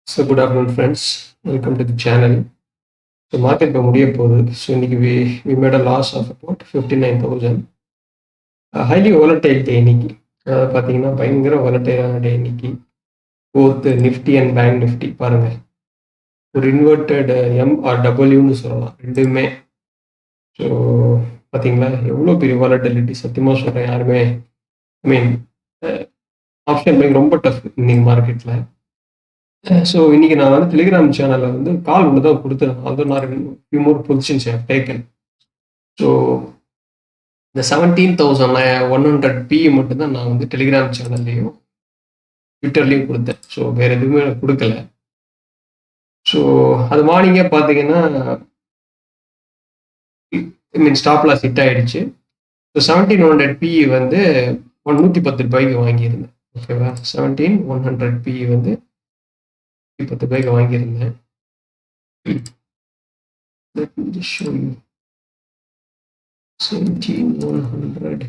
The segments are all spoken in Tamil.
So good afternoon friends, welcome to the channel. So market இப்போ முடிய போகுது. So இன்னைக்கு we made a loss of about 59,000. Highly volatile day இன்னைக்கு. பார்த்தீங்கன்னா பயங்கர volatile டே இன்னைக்கு. Both Nifty and Bank Nifty பாருங்க. ஒரு இன்வெர்டட் M or Wன்னு சொல்லலாம் ரெண்டுமே. ஸோ பார்த்தீங்களா எவ்வளோ பெரிய வாலட்டிலிட்டி, சத்தியமாக சொல்கிறேன். யாருமே ஐ மீன் ஆப்ஷன் பைக் ரொம்ப டஃப் இன்னைக்கு மார்க்கெட்டில். ஸோ இன்னைக்கு நான் வந்து டெலிகிராம் சேனலில் வந்து கால் ஒன்று தான் கொடுத்துருந்தேன். அதுவும் நான் few more positions taken. So இந்த 17,100 பிஇ மட்டும்தான் நான் வந்து டெலிகிராம் சேனல்லையும் ட்விட்டர்லையும் கொடுத்தேன். ஸோ வேற எதுவுமே எனக்கு கொடுக்கல. ஸோ அது மார்னிங்கே பார்த்தீங்கன்னா ஐ மீன் ஸ்டாப் லாஸ் ஹிட் ஆயிடுச்சு. ஸோ 17,100 பிஇ வந்து 110 ரூபாய்க்கு வாங்கியிருந்தேன். ஓகேவா, 17,100 பிஇ வந்து 10 ரூபாய்க்கு வாங்கியிருந்தேன். Let me just show you. 17,100.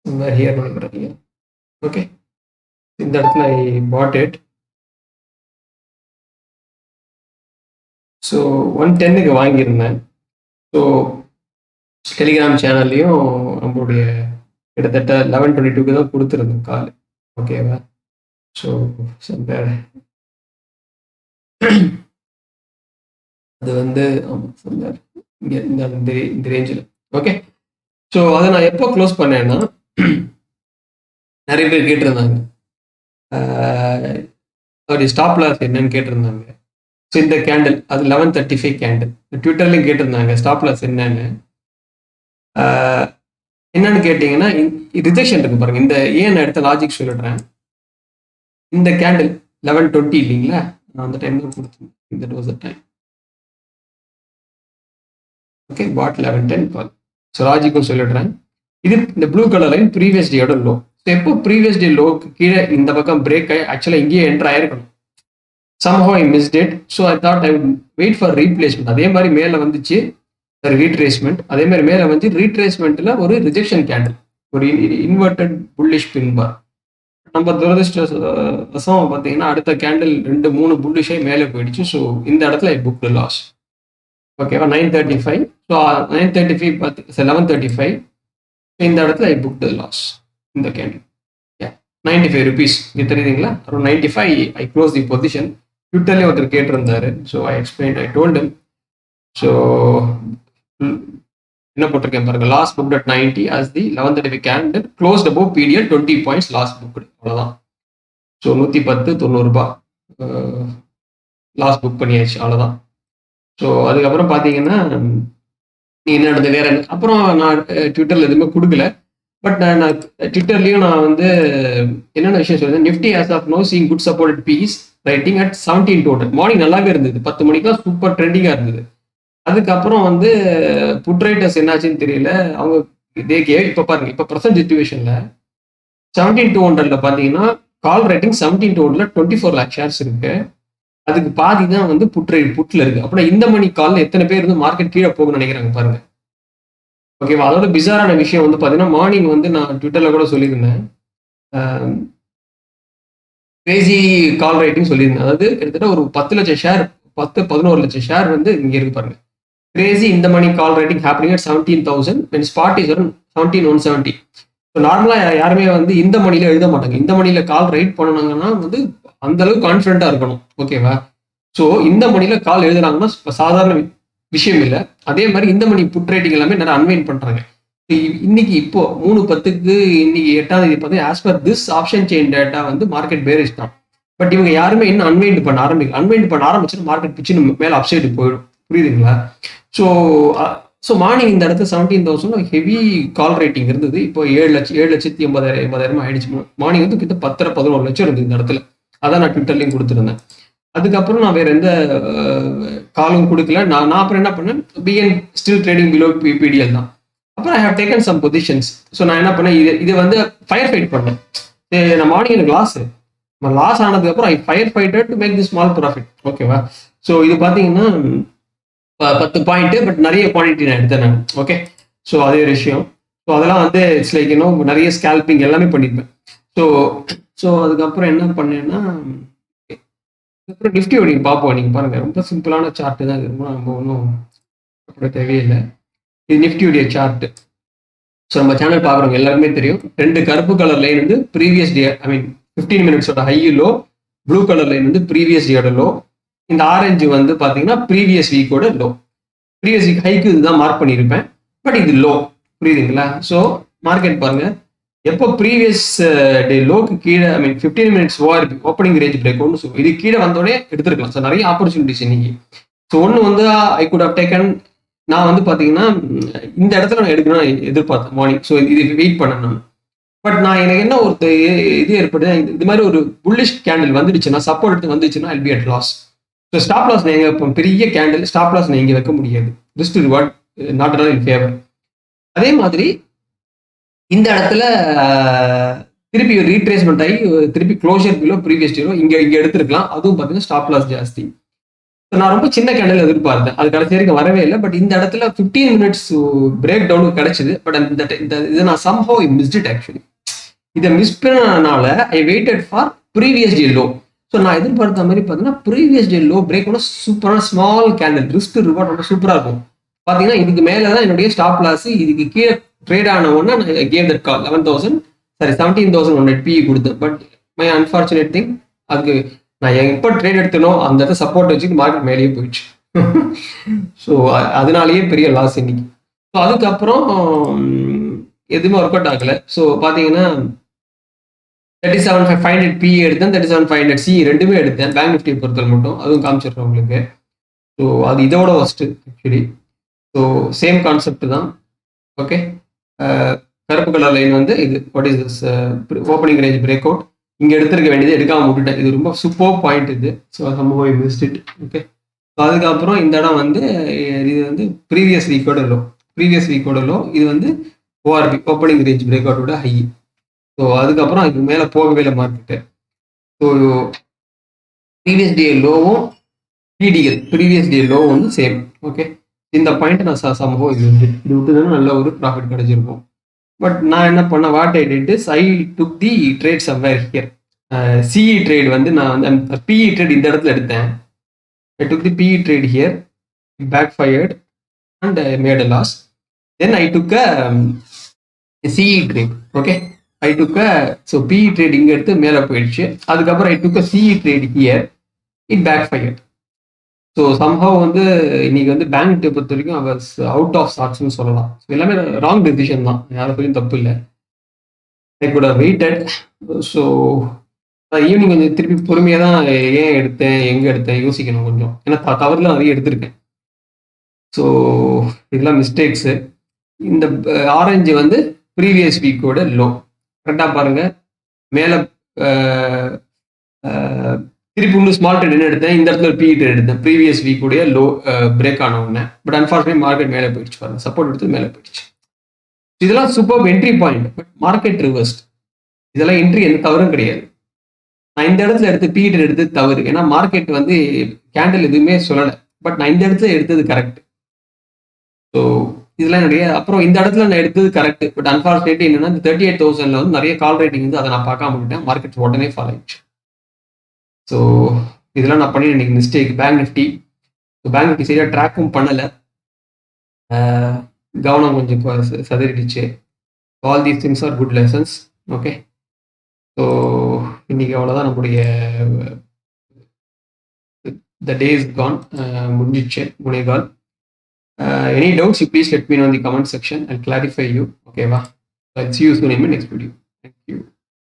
Somewhere here நினைக்கிறேன். ஓகே, இந்த இடத்துல I bought it. ஸோ 110க்கு வாங்கியிருந்தேன். ஸோ டெலிகிராம் சேனல்லையும் நம்மளுடைய கிட்டத்தட்ட 11:22 தான் கொடுத்துருந்தேன் கால். ஓகேவா, ஸோ அது வந்து இங்கே இந்த ரேஞ்சில். ஓகே, ஸோ அதை நான் எப்போ க்ளோஸ் பண்ணேன்னா, நிறைய பேர் கேட்டிருந்தாங்க அப்படி ஸ்டாப் லாஸ் என்னன்னு கேட்டிருந்தாங்க. ஸோ இந்த கேண்டில் அது 11:35 கேண்டில். ட்விட்டர்லையும் கேட்டிருந்தாங்க ஸ்டாப் லாஸ் என்னன்னு. என்னன்னு கேட்டிங்கன்னா, ரிஜெக்ஷன் இருக்கு பாருங்க. இந்த ஏன் எடுத்த லாஜிக் சொல்லிடுறேன். இந்த கேண்டில் 11:20 இல்லைங்களா, நான் அந்த டைம் தான் கொடுத்தேன். That was the time. Okay, bought 11:10 call. So லாஜிக்கும் சொல்லிடுறேன். இது இந்த ப்ளூ கலர் லைன் ப்ரீவியஸ் டேயோட லோ. ஸோ எப்போ ப்ரீவியஸ் டே லோக்கு கீழே இந்த பக்கம் பிரேக் ஆகி ஆக்சுவலாக இங்கேயே என்டர் ஆயிருக்கணும். somehow I missed it, so I thought I would wait for replacement. அதே மாதிரி மேலே வந்துச்சு ரீட்ரேஸ்மெண்ட். அதே மாதிரி மேலே வந்து ரீட்ரேஸ்மெண்ட்டில் ஒரு ரிஜெக்ஷன் கேண்டில், ஒரு இன்வெர்டட் புல்லிஷ் பின் பார். நம்ம துரதிருஷ்டவசம் பார்த்தீங்கன்னா அடுத்த கேண்டில் 2-3 புல்லிஷே மேலே போயிடுச்சு. ஸோ இந்த இடத்துல ஐ புக் லாஸ். ஓகேவா, 9:35. ஸோ 9:35 பார்த்து 11:35 இந்த இடத்துல ஐ புக் லாஸ். இந்த கேண்டில் 95 rupees. இது தெரியுதுங்களா, around 95 I close the position. ட்விட்டர்லேயே ஒருத்தர் கேட்டிருந்தாரு. So I explain, I told him. So என்ன போட்டிருக்கேன் பாருங்க, last book at 90 as the 11:35 candle closed above PDL 20 points last book. அவ்வளோதான். ஸோ 110 90 ரூபாய் லாஸ்ட் புக் பண்ணியாச்சு. அவ்வளோதான். ஸோ அதுக்கப்புறம் பார்த்தீங்கன்னா நீ என்ன நடந்தது வேற என்ன. அப்புறம் நான் ட்விட்டரில் எதுவுமே கொடுக்கல. பட் நான் ட்விட்டர்லையும் நான் வந்து என்னென்ன விஷயம் சொல்றேன். Nifty as of now seeing good supported piece writing at 17 morning நல்லாவே இருந்தது. 10 மணிக்கெல்லாம் சூப்பர் ட்ரெண்டிங்காக இருந்தது. அதுக்கப்புறம் வந்து புட் ரைட்டர்ஸ் என்னாச்சுன்னு தெரியல. அவங்க இப்போ பாருங்க, இப்போ ப்ரெசன்ட் சிச்சுவேஷன்ல 17,200 பார்த்தீங்கன்னா கால் ரைட்டிங் 17,200 24 lakh ஷேர்ஸ் இருக்கு. அதுக்கு பாதி தான் வந்து புட்ல இருக்கு. அப்படின்னா இந்த மணி காலில் எத்தனை பேர் வந்து மார்க்கெட் கீழே போகணும்னு நினைக்கிறாங்க பாருங்க. ஓகேவா, அதோட பிசாரான விஷயம் வந்து பார்த்தீங்கன்னா மார்னிங் வந்து நான் ட்விட்டரில் கூட சொல்லியிருந்தேன், கிரேசி கால் ரைட்டிங் சொல்லியிருந்தேன். அதாவது கிட்டத்தட்ட ஒரு 10 லட்சம் ஷேர், 10-11 லட்சம் ஷேர் வந்து இங்கே இருக்கு பாருங்க. கிரேசி இந்த money call writing happening at 17,000 when spot is around 17,170. So நார்மலாக யாருமே வந்து இந்த மணியில் எழுத மாட்டாங்க. இந்த மணியில் கால் ரைட் பண்ணணுங்கன்னா வந்து அந்த அளவுக்கு கான்ஃபிடென்ட்டாக இருக்கணும். ஓகேவா, ஸோ இந்த மணியில் கால் எழுதுனாங்கன்னா சாதாரண விஷயம் இல்லை. அதே மாதிரி இந்த மணி புட் ரேட்டிங் எல்லாமே நிறைய அன்வைண்ட் பண்றாங்க. இன்னைக்கு இப்போ 3:10 இன்னைக்கு 8ஆம் தேதி பார்த்து as per this option chain data வந்து மார்க்கெட் பேரிஷ் தான். பட் இவங்க யாருமே இன்னும் அன்வைண்ட் பண்ண ஆரம்பிச்சுட்டு மார்க்கெட் பிச்சு மேலே அப்சைடு போயிடும். புரியுதுங்களா? ஸோ மார்னிங் இந்த இடத்துல 17,000 ஹெவி கால் ரேட்டிங் இருந்தது. இப்போ 7,80,000 ஆயிடுச்சு. மார்னிங் வந்து கிட்ட 10-11 லட்சம் இருந்தது இந்த இடத்துல. அதான் நான் ட்விட்டர்லையும் கொடுத்துருந்தேன். அதுக்கப்புறம் நான் வேற எந்த காலும் கொடுக்கல. நான் அப்புறம் என்ன பண்ணேன், BN still trading below PDL தான். அப்புறம் I have taken some positions. So நான் என்ன பண்ணேன், இது வந்து ஃபயர் ஃபைட் பண்ணேன். நான் மார்னிங் எனக்கு லாஸ். லாஸ் ஆனதுக்கு அப்புறம் I fire fighter to make the small profit. ஓகேவா? ஸோ இது பார்த்தீங்கன்னா 10 பாயிண்ட், பட் நிறைய குவான்டிட்டி நான் எடுத்தேன் நான். ஓகே, ஸோ அதே ஒரு விஷயம். ஸோ அதெல்லாம் வந்து இட்ஸ் லைக் நிறைய ஸ்கேல்பிங் எல்லாமே பண்ணியிருப்பேன். ஸோ ஸோ அதுக்கப்புறம் என்ன பண்ணேன்னா, அப்புறம் நிஃப்டியோட நீங்கள் பார்ப்போம். நீங்கள் பாருங்கள், ரொம்ப சிம்பிளான சார்ட்டு தான் இது. நம்ம ஒன்றும் தேவையில்லை. இது நிஃப்டியோடைய சார்ட்டு. ஸோ நம்ம சேனல் பார்க்குறவங்க எல்லாருமே தெரியும், 2 கருப்பு கலர் லைன் வந்து ப்ரீவியஸ் டே, ஐ மீன் 15 மினிட்ஸோட high low, blue colour line வந்து ப்ரீவியஸ் டேயோட லோ, இந்த ஆரஞ்சு வந்து பார்த்தீங்கன்னா ப்ரீவியஸ் வீக்கோட லோ. ப்ரீவியஸ் வீக் ஹைக்கு இதுதான் மார்க் பண்ணியிருப்பேன், பட் இது லோ. புரியுதுங்களா? ஸோ மார்க்கெட் பாருங்க, எப்போ ப்ரீவியஸ் டே லோக்கு கீழே, ஐ மீன் 15 மினிட்ஸ் ஓஆர்பி ஓப்பனிங் ரேஞ்ச் பிரேக் ஒன்று, ஸோ இது கீழே வந்தோடனே எடுத்துருக்கலாம். ஸோ நிறைய ஆப்பர்ச்சுனிட்டிஸ் இன்னைக்கு. ஸோ ஒன்று வந்து ஐ குட் ஹவ் டேக்கன், நான் வந்து பார்த்தீங்கன்னா இந்த இடத்துல நான் எடுக்கணும்னு எதிர்பார்த்தேன் மார்னிங். ஸோ இது வெயிட் பண்ணேன் நான். பட் நான் எனக்கு என்ன ஒரு இது ஏற்படுது, இது மாதிரி ஒரு புல்லிஷ் கேண்டில் வந்துடுச்சுன்னா, சப்போர்ட் எடுத்து வந்துச்சுன்னா I'll be at loss. So stop loss நீங்கள் இப்போ பெரிய கேண்டில் ஸ்டாப் லாஸ் நீங்கள் வைக்க முடியாது. Risk reward not at all in favour. அதே மாதிரி இந்த இடத்துல திருப்பி ஒரு ரீட்ரேஸ்மெண்ட் ஆகி திருப்பி க்ளோஷர் பிலோ ப்ரீவியஸ் டேரோ இங்கே எடுத்துருக்கலாம். அதுவும் பார்த்தீங்கன்னா ஸ்டாப் லாஸ் ஜாஸ்தி. நான் ரொம்ப சின்ன கேண்டில் எதிர்பார்த்தேன், அது கடைசி வரைக்கும் வரவே இல்லை. பட் இந்த இடத்துல 15 மினிட்ஸ் பிரேக் டவுனுக்கு கிடைச்சது. பட் இந்த இதை நான் சம்ஹவ் மிஸ்ட் இட் ஆக்சுவலி. இதை மிஸ் பண்ணனால ஐ weighted for previous day low. So நான் எதிர்பார்த்த மாதிரி பார்த்தீங்கன்னா ப்ரீவியஸ் டே லோ பிரேக் ஒன்று சூப்பரான ஸ்மால் கேண்டில், ரிஸ்க் ரிவார்ட் ரொம்ப சூப்பராக இருக்கும். பார்த்தீங்கன்னா இதுக்கு மேலே தான் என்னுடைய ஸ்டாப் லாஸ். இதுக்கு கீழே ட்ரேட் ஆன ஒன்று நான் கேம் தட் கால் 17,100 பிஇ கொடுத்தேன். பட் மை அன்ஃபார்ச்சுனேட் திங், அதுக்கு நான் எப்போ ட்ரேட் எடுத்தனோ அந்த இடத்த சப்போர்ட் வச்சுட்டு மார்க்கெட் மேலேயே போயிடுச்சு. ஸோ அதனாலேயே பெரிய லாஸ் இன்னைக்கு. ஸோ அதுக்கப்புறம் எதுவுமே ஒர்க் அவுட் ஆகலை. ஸோ பார்த்தீங்கன்னா 37,500 பிஇ எடுத்தேன், 37,500 சி ரெண்டுமே எடுத்தேன். பேங்க் நிஃப்டி பொறுத்தவரை மட்டும், அதுவும் காமிச்சிடுறேன் உங்களுக்கு. ஸோ அது இதோட first actually. So same concept தான். ஓகே, கருப்பு கலர் லைன் வந்து இது what is this opening range break out. இங்கே எடுத்துருக்க வேண்டியது எடுக்காம விட்டுட்டேன். இது ரொம்ப சூப்பர் பாயிண்ட் இது. ஸோ சம்பவம் I missed it. Okay, so அதுக்கப்புறம் இந்த இடம் வந்து இது வந்து ப்ரீவியஸ் வீக்கோட லோ, இது வந்து ஓஆர்பி ஓப்பனிங் ரேஞ்ச் பிரேக் அவுட்டோட ஹை. ஸோ அதுக்கப்புறம் இது மேலே போகவே இல்லை மார்க்கெட்டு. ஸோ ப்ரீவியஸ் டே லோவும் பிடிஎல் ப்ரீவியஸ் டே லோ வந்து சேம். ஓகே, இந்த பாயிண்ட் நான் சம்பவம் இது விட்டுதுன்னா நல்ல ஒரு ப்ராஃபிட் கிடைச்சிருக்கும். பட் நான் என்ன பண்ணேன், what I did is I took the trade somewhere here. CE trade வந்து நான் வந்து பிஇ ட்ரேட் இந்த இடத்துல எடுத்தேன். I took the PE trade here, backfired and made a loss. Then I took a CE trade. Okay, I took a, so PE trade இங்கே எடுத்து மேலே போயிடுச்சு. அதுக்கப்புறம் I took a CE trade here, it backfired. So somehow வந்து இன்னைக்கு வந்து பேங்க் நிஃப்டியை பொறுத்த வரைக்கும் அவர்ஸ் அவுட் ஆஃப் சார்ட்ஸ்னு சொல்லலாம். ஸோ எல்லாமே ராங் டெசிஷன் தான், யாரை பற்றியும் தப்பு இல்லை. I could have waited. So evening கொஞ்சம் திருப்பி பொறுமையாக தான் ஏன் எடுத்தேன், எங்கே எடுத்தேன் யோசிக்கணும் கொஞ்சம். ஏன்னா தவறுலாம் நிறைய எடுத்திருக்கேன். ஸோ இதெல்லாம் மிஸ்டேக்ஸு. இந்த ஆரஞ்சு வந்து ப்ரீவியஸ் வீக்கோட லோ. கரெக்டாக பாருங்கள், மேலே திருப்பி இன்னும் ஸ்மால் ட்ரேட் என்ன எடுத்தேன், இந்த இடத்துல பிஇ ட்ரேட் எடுத்தேன் ப்ரீவியஸ் வீக்குடைய லோ பிரேக் ஆன உடனே. பட் அன்ஃபார்ச்சுனேட் மார்க்கெட் மேலே போயிடுச்சு பாருங்க, சப்போர்ட் எடுத்து மேலே போயிடுச்சு. இதெல்லாம் super entry point. But market reversed. இதெல்லாம் என்ட்ரி எந்த தவறும் கிடையாது. நான் இந்த இடத்துல எடுத்து பிஇ ட்ரேட் எடுத்து தவறு, ஏன்னா மார்க்கெட் வந்து கேண்டில் எதுவுமே சொல்லலை. பட் நான் இந்த இடத்துல எடுத்தது கரெக்ட். ஸோ இதெல்லாம் என்னுடைய, அப்புறம் இந்த இடத்துல நான் எடுத்தது கரெக்ட். பட் அன்ஃபார்ச்சுனேட்லி என்னன்னா, இந்த 38,000 வந்து நிறைய கால் ரேட்டிங் வந்து அதை நான் பார்க்காம விட்டேன். மார்க்கெட் உடனே ஃபாலோ ஆயிடுச்சு. ஸோ இதெல்லாம் நான் பண்ணி இன்னைக்கு மிஸ்டேக். பேங்க் நிஃப்டி சரியாக ட்ராக்கும் பண்ணலை, கவனம் கொஞ்சம் சதறிடுச்சு. All these things are good lessons. Okay, so இன்னைக்கு அவ்வளோதான் நம்முடைய த டே இஸ் கான், முடிஞ்சிச்சு முனைகால். Any doubts you please let me know in the comment section. I clarify you. ஓகேவா? I see you soon in my next video. Thank you.